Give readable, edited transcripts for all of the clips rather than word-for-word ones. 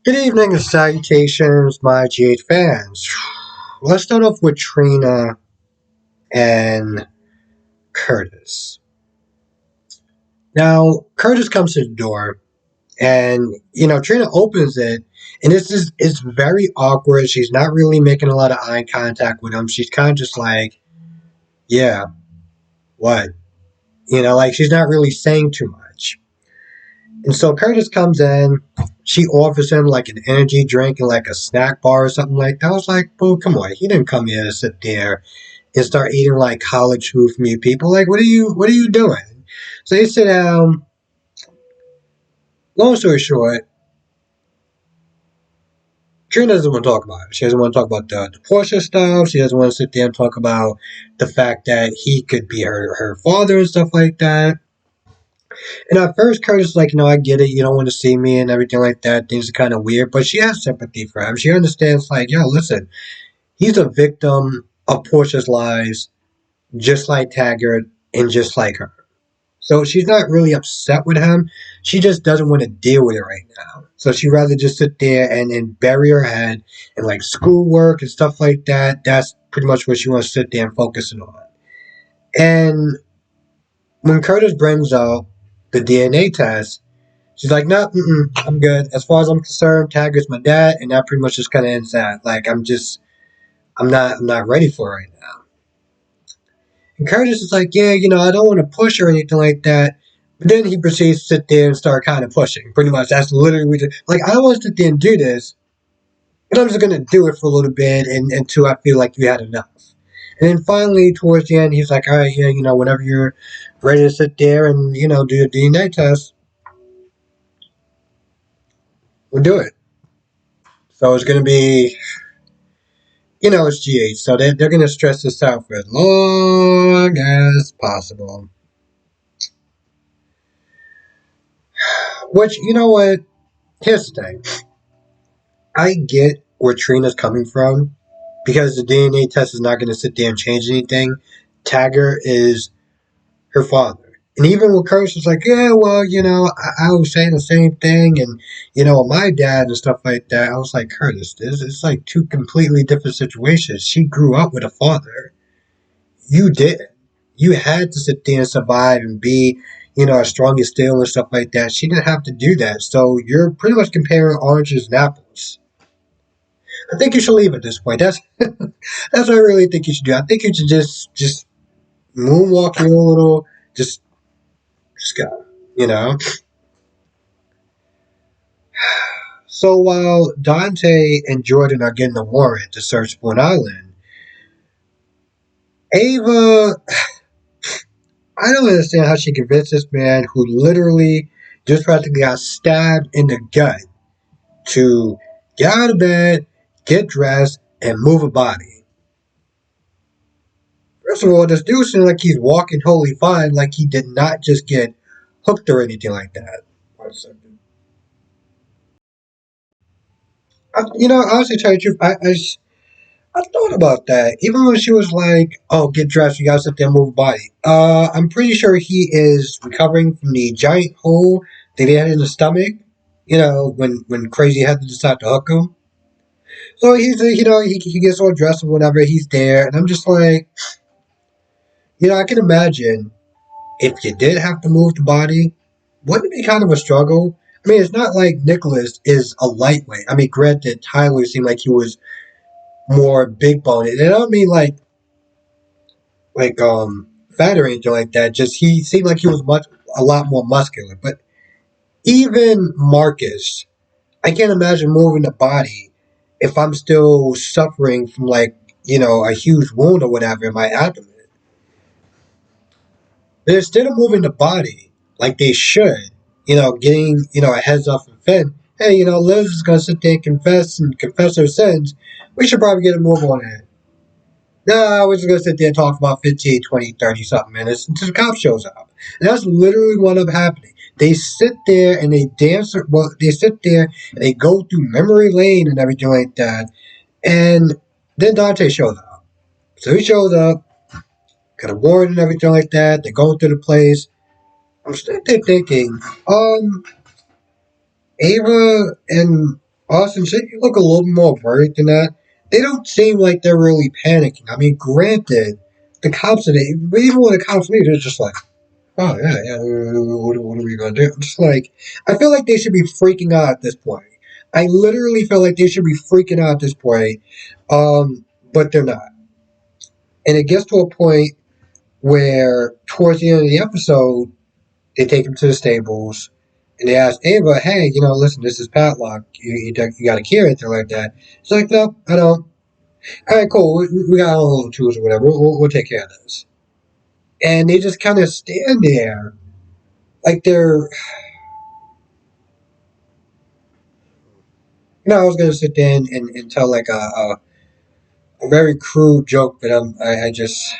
Good evening and salutations, my GH fans. Let's start off with Trina and Curtis. Now, Curtis comes to the door, and Trina opens it, and it's very awkward. She's not really making a lot of eye contact with him. She's kind of just like, "Yeah, what?" Like she's not really saying too much. And so Curtis comes in. She offers him like an energy drink and like a snack bar or something like that. I was like, "Boo, come on! He didn't come here to sit there and start eating like college food from you people. Like, what are you doing?" So they sit down. Long story short, Trina doesn't want to talk about it. She doesn't want to talk about the Portia stuff. She doesn't want to sit there and talk about the fact that he could be her father and stuff like that. And at first, Curtis is like, I get it. You don't want to see me and everything like that. Things are kind of weird. But she has sympathy for him. She understands, like, yo, listen, he's a victim of Portia's lies, just like Taggart and just like her. So she's not really upset with him. She just doesn't want to deal with it right now. So she'd rather just sit there and bury her head in like schoolwork and stuff like that. That's pretty much what she wants to sit there and focus on. And when Curtis brings up the DNA test, she's like, no, I'm good. As far as I'm concerned, Taggart's my dad, and that pretty much just kind of ends that. Like, I'm not ready for it right now. And Curtis is like, yeah, I don't want to push or anything like that. But then he proceeds to sit there and start kind of pushing. Pretty much, that's literally what like, I don't want to sit there and do this, but I'm just going to do it for a little bit until I feel like you had enough. And then finally, towards the end, he's like, all right, yeah, whenever you're ready to sit there and, do your DNA test, we'll do it. So it's going to be, it's GH. So they're going to stress this out for as long as possible. Which, you know what? Here's the thing. I get where Trina's coming from because the DNA test is not going to sit there and change anything. Taggart is her father. And even when Curtis was like, yeah, well, I was saying the same thing, and, my dad and stuff like that, I was like, Curtis, this is like two completely different situations. She grew up with a father. You didn't. You had to sit there and survive and be, as strong as steel and stuff like that. She didn't have to do that. So you're pretty much comparing oranges and apples. I think you should leave at this point. That's what I really think you should do. I think you should just moonwalk a little, just go, you know. So while Dante and Jordan are getting a warrant to search for an island, Ava, I don't understand how she convinced this man who literally just practically got stabbed in the gut to get out of bed, get dressed, and move a body. First of all, this dude seems like he's walking totally fine, like he did not just get hooked or anything like that. One second. Honestly, tell you the truth, I thought about that. Even when she was like, "Oh, get dressed, you gotta sit there and move a body." I'm pretty sure he is recovering from the giant hole that he had in the stomach. When Crazy had to decide to hook him. So he's, he gets all dressed or whatever. He's there, and I'm just like, I can imagine if you did have to move the body, wouldn't it be kind of a struggle? I mean, it's not like Nicholas is a lightweight. I mean, granted, Tyler seemed like he was more big boned. And I don't mean like fat or anything like that. Just he seemed like he was a lot more muscular. But even Marcus, I can't imagine moving the body if I'm still suffering from like a huge wound or whatever in my abdomen. But instead of moving the body like they should, getting a heads up from Finn. Hey, Liz is gonna sit there and confess her sins. We should probably get a move on that. No, we're just going to sit there and talk for about 15, 20, 30 something minutes until the cop shows up. And that's literally what ended up happening. They sit there and they dance, well, they sit there and they go through memory lane and everything like that. And then Dante shows up. So he shows up, got a warrant and everything like that. They're going through the place. I'm sitting there thinking, Ava and Austin, should you look a little more worried than that? They don't seem like they're really panicking. I mean, granted, the cops are, even when the cops leave, they're just like, oh, yeah, yeah, what are we going to do? Just like, I feel like they should be freaking out at this point. I literally feel like they should be freaking out at this point, but they're not. And it gets to a point where, towards the end of the episode, they take him to the stables, and they ask Ava, hey, listen, this is padlock. You got a key or anything like that? She's like, no, I don't. All right, cool. We got our own little tools or whatever. We'll take care of this. And they just kind of stand there like they're. I was gonna sit there and tell like a very crude joke, but I just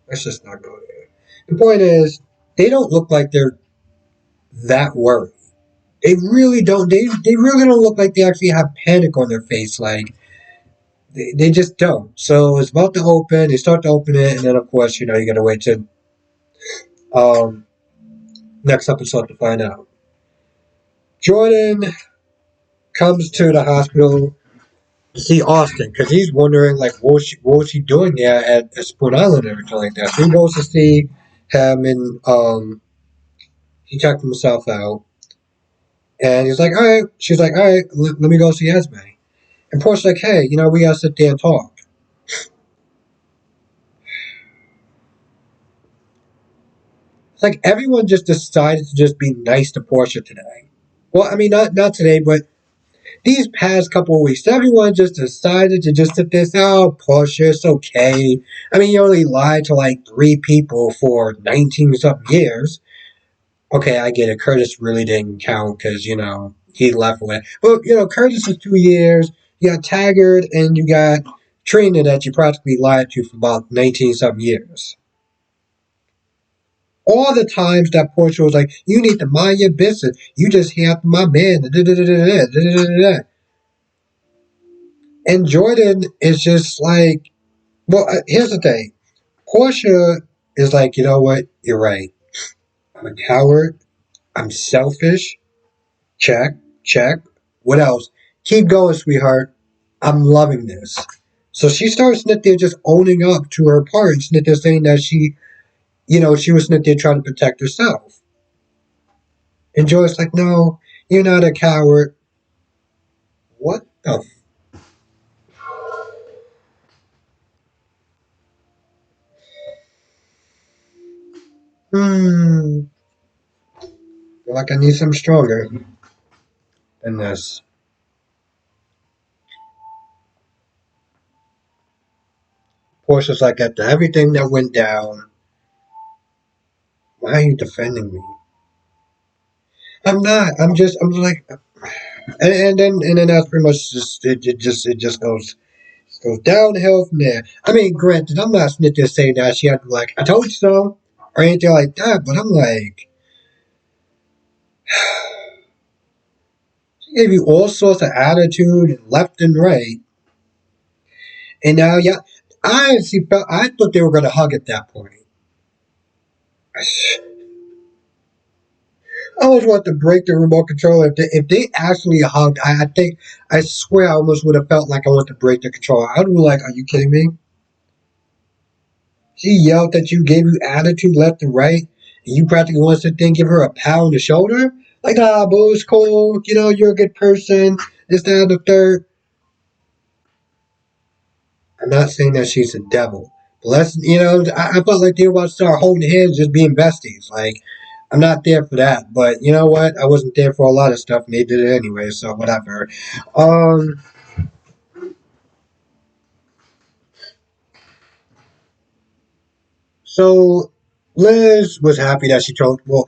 let's just not go there. The point is, they don't look like they're that worried. They really don't. They really don't look like they actually have panic on their face. Like they just don't. So it's about to open. They start to open it, and then of course, you gotta wait to um next episode to find out. Jordan comes to the hospital to see Austin because he's wondering like what was she doing there at Spoon Island and everything like that. So he goes to see him and he checked himself out and he's like, all right. She's like, all right, let me go see Esme. And Portia's like, hey, we gotta sit there and talk. It's like everyone just decided to just be nice to Portia today. Well, I mean, not today, but these past couple of weeks, everyone just decided to just sit there and say, oh, Portia, it's okay. I mean, you only lied to like 3 people for 19 something years. Okay, I get it. Curtis really didn't count because, he left with it. Well, Curtis is 2 years. You got Taggart and you got Trina that you practically lied to for about 19 something years. All the times that Portia was like, you need to mind your business. You just here after my man. And Jordan is just like, well, here's the thing. Portia is like, you know what? You're right. I'm a coward. I'm selfish. Check, check. What else? Keep going, sweetheart. I'm loving this. So she starts sitting there just owning up to her part and sitting there saying that she was sitting there trying to protect herself. And Joy's like, no, you're not a coward. What the Hmm. Feel like I need something stronger than this. Portia's like, after everything that went down, why are you defending me? I'm not. I'm like, and then that's pretty much just it just goes downhill from there. I mean, granted, I'm not sitting there saying that she had to be like, I told you so, or anything like that, but I'm like, she gave you all sorts of attitude left and right, and now, yeah, I honestly I thought they were going to hug at that point. I almost want to break the remote controller. If they actually hugged, I think, I swear I almost would have felt like I want to break the controller. I would be like, are you kidding me? She yelled at you, gave you attitude left and right, and you practically want to sit there and give her a pat on the shoulder? Like, boo, it's cool. You're a good person. This, that, and the third. I'm not saying that she's a devil. But I felt like they were about to start holding hands, just being besties. Like, I'm not there for that. But you know what? I wasn't there for a lot of stuff, and they did it anyway, so whatever. Um, so Liz was happy that she told, well,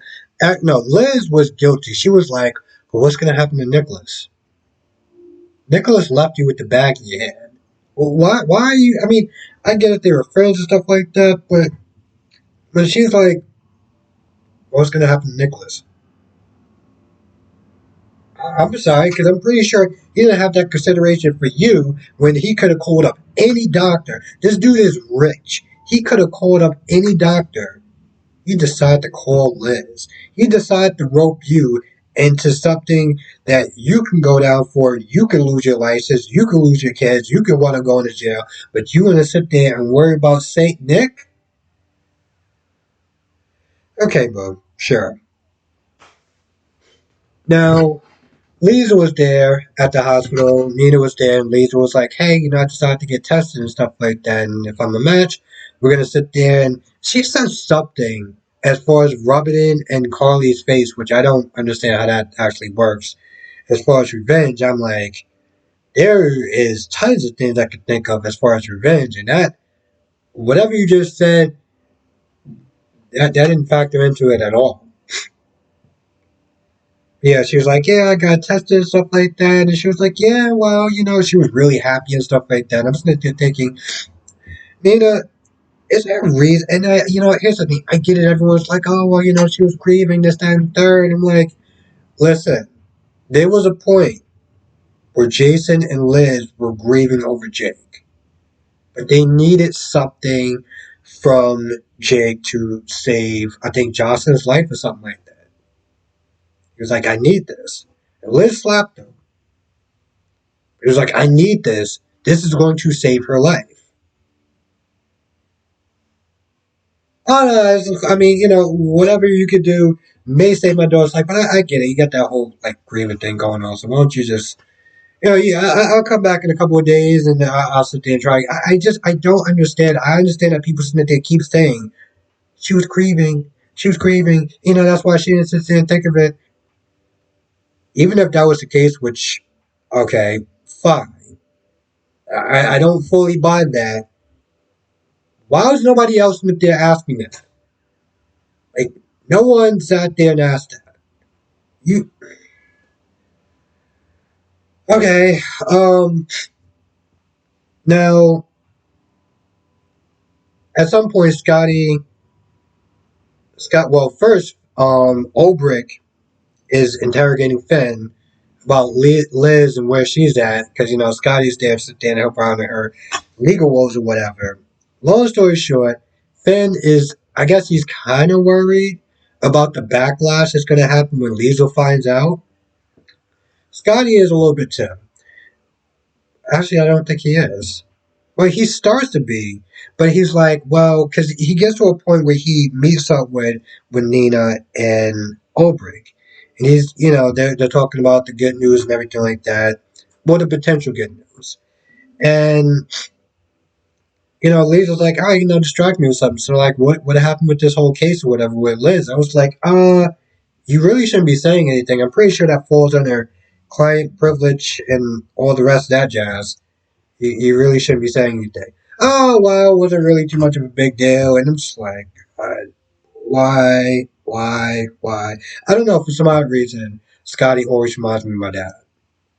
no, Liz was guilty. She was like, well, what's going to happen to Nicholas? Nicholas left you with the bag in your hand. Well, why are you, I mean, I get it, they were friends and stuff like that, but she's like, what's going to happen to Nicholas? I'm sorry, because I'm pretty sure he didn't have that consideration for you when he could have called up any doctor. This dude is rich. He could have called up any doctor. You decide to call Liz. He decided to rope you into something that you can go down for. You can lose your license. You can lose your kids. You can want to go into jail. But you want to sit there and worry about Saint Nick? Okay, bro. Sure. Now, Lisa was there at the hospital. Nina was there, and Lisa was like, "Hey, I decided to get tested and stuff like that. And if I'm a match, we're gonna sit there." And she said something as far as rub it in Carly's face, which I don't understand how that actually works. As far as revenge, I'm like, there is tons of things I could think of as far as revenge, and that whatever you just said, that didn't factor into it at all. Yeah, she was like, yeah, I got tested and stuff like that. And she was like, yeah, well, she was really happy and stuff like that. I'm sitting there thinking, Nina, is there a reason? And here's the thing. I get it. Everyone's like, oh, well, she was grieving this, that, and third. I'm like, listen, there was a point where Jason and Liz were grieving over Jake. But they needed something from Jake to save, I think, Jocelyn's life or something like that. He was like, I need this. And Liz slapped him. He was like, I need this. This is going to save her life. Oh, no, I mean, whatever you could do may save my daughter's life, but I get it. You got that whole, grieving thing going on, so why don't you just, yeah, I'll come back in a couple of days and I'll sit there and try. I don't understand. I understand that people sit there keep saying, she was grieving. She was grieving. That's why she didn't sit there and think of it. Even if that was the case, which, okay, fine. I don't fully buy that. Why was nobody else in there asking that? Like, no one sat there and asked that. You, okay, now, at some point, well, first, Ulbrich is interrogating Finn about Liz and where she's at, because Scotty's there to sit there and help her out in her legal woes or whatever. Long story short, Finn is, I guess he's kind of worried about the backlash that's going to happen when Liesel finds out. Scotty is a little bit too. Actually, I don't think he is. Well, he starts to be, but he's like, well, because he gets to a point where he meets up with Nina and Ulbrich. And he's, they're talking about the good news and everything like that. Well, the potential good news. And, Liz was like, oh, distract me with something. So, like, what happened with this whole case or whatever with Liz? I was like, you really shouldn't be saying anything. I'm pretty sure that falls under client privilege and all the rest of that jazz. You really shouldn't be saying anything. Oh, well, it wasn't really too much of a big deal. And I'm just like, why? I don't know, for some odd reason, Scotty always reminds me of my dad.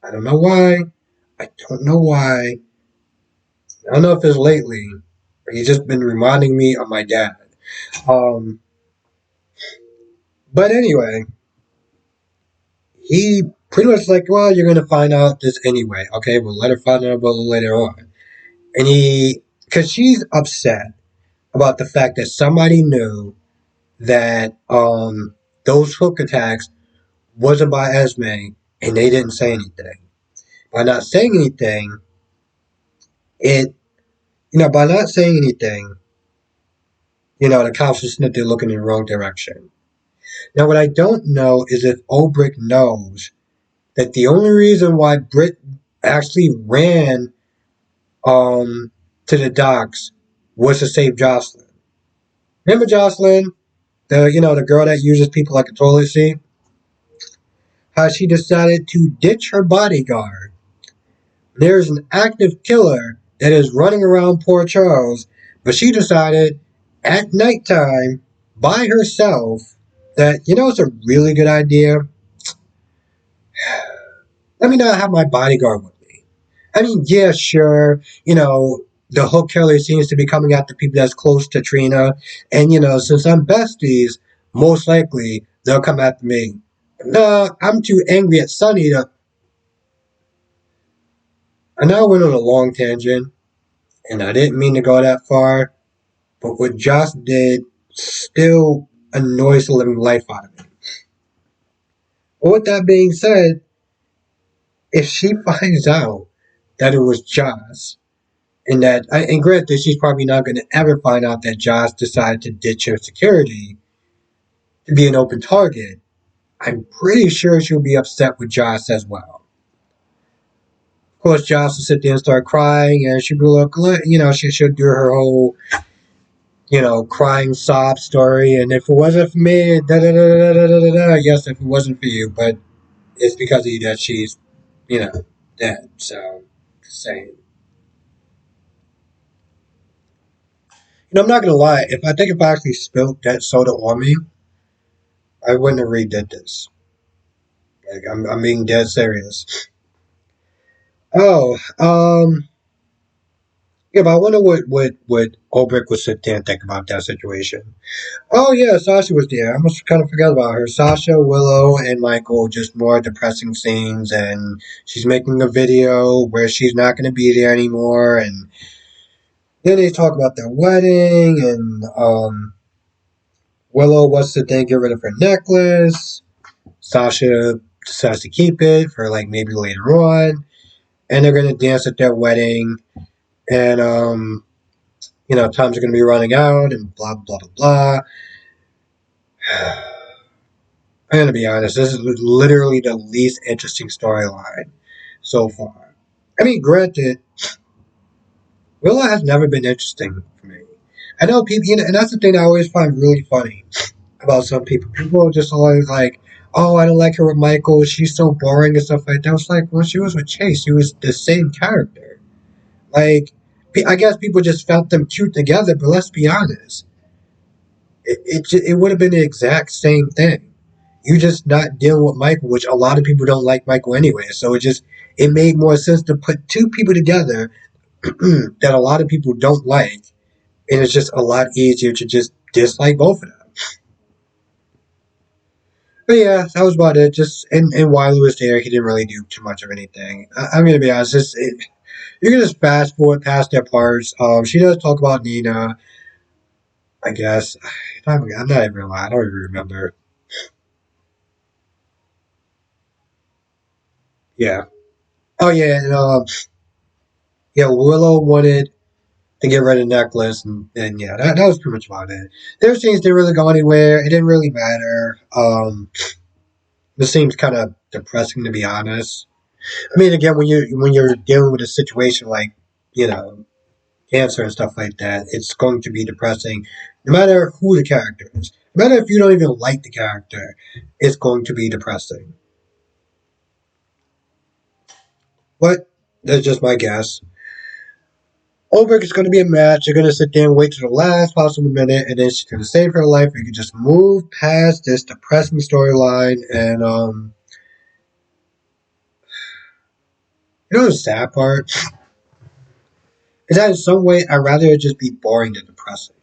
I don't know why. I don't know why. I don't know if it's lately, but he's just been reminding me of my dad. Um, but anyway, he pretty much like, well, you're gonna find out this anyway. Okay, we'll let her find out about it later on. And because she's upset about the fact that somebody knew that those hook attacks wasn't by Esme, and they didn't say anything. By not saying anything, it by not saying anything, the cops are sitting there looking in the wrong direction. Now, what I don't know is if Ulbrich knows that the only reason why Britt actually ran to the docks was to save Jocelyn. Remember Jocelyn, the girl that uses people like a toilet seat? How she decided to ditch her bodyguard. There's an active killer that is running around Port Charles, but she decided at nighttime by herself that, it's a really good idea. Let me not have my bodyguard with me. I mean, yeah, sure, the hook killer seems to be coming after people that's close to Trina, and, since I'm besties, most likely they'll come after me. No, I'm too angry at Sunny to. I know I went on a long tangent, and I didn't mean to go that far, but what Josh did still annoys the living life out of me. But with that being said, if she finds out that it was Joss, and granted, she's probably not going to ever find out that Joss decided to ditch her security to be an open target, I'm pretty sure she'll be upset with Joss as well. Of course, Joss will sit there and start crying, and she'll be like, she'll do her whole, crying sob story. And if it wasn't for me, da da da da da da da. Yes, if it wasn't for you, but it's because of you that she's, dead. So, just saying. I'm not gonna lie. If I actually spilled that soda on me, I wouldn't have redid this. Like, I'm being dead serious. Oh, yeah, but I wonder what Ulbrich would sit there and think about that situation. Oh yeah, Sasha was there. I almost kind of forgot about her. Sasha, Willow, and Michael, just more depressing scenes, and she's making a video where she's not going to be there anymore, and then they talk about their wedding, and Willow wants to then get rid of her necklace. Sasha decides to keep it for like maybe later on, and they're going to dance at their wedding, and times are going to be running out, and blah blah blah blah. I'm gonna be honest. This is literally the least interesting storyline so far. I mean, granted, Willow has never been interesting for me. I know people, and that's the thing I always find really funny about some people. People are just always like, "Oh, I don't like her with Michael. She's so boring and stuff like that." It's like, well, she was with Chase. She was the same character. Like, I guess people just felt them cute together. But let's be honest, it would have been the exact same thing. You just not dealing with Michael, which a lot of people don't like Michael anyway. So it made more sense to put two people together that a lot of people don't like, and it's just a lot easier to just dislike both of them. But yeah, that was about it. Just and while he was there, he didn't really do too much of anything. I'm gonna be honest. You can just fast forward past their parts. She does talk about Nina, I guess. I'm not even gonna lie. I don't even remember. Yeah. Oh yeah, and yeah. Willow wanted to get rid of the necklace, and yeah, that was pretty much about it. Their scenes didn't really go anywhere. It didn't really matter. This seems kind of depressing to be honest. I mean, again, when you're dealing with a situation like you know cancer and stuff like that, it's going to be depressing, no matter who the character is. No matter if you don't even like the character, it's going to be depressing. But that's just my guess. Ulbrich is going to be a match. You're going to sit there and wait to the last possible minute, and then she's going to save her life. You can just move past this depressing storyline. And the sad part is that in some way I'd rather it just be boring than depressing.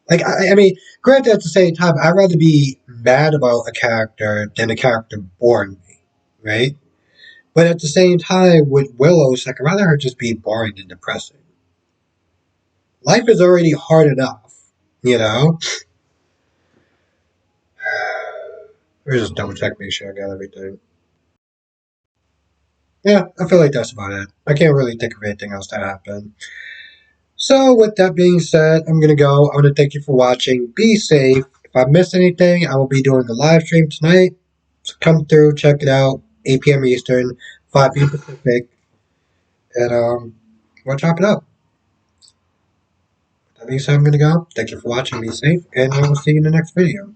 Like I mean, granted at the same time, I'd rather be mad about a character than a character boring me, right? But at the same time, with Willow, it's like I'd rather her just be boring than depressing. Life is already hard enough, you know. Let me just double check, make sure I got everything. Yeah, I feel like that's about it. I can't really think of anything else that happened. So, with that being said, I'm gonna go. I want to thank you for watching. Be safe. If I missed anything, I will be doing the live stream tonight. So come through, check it out. 8 p.m. Eastern, 5 p.m. Pacific, and we'll chop it up. With that being said, I'm gonna go. Thank you for watching. Be safe, and I will see you in the next video.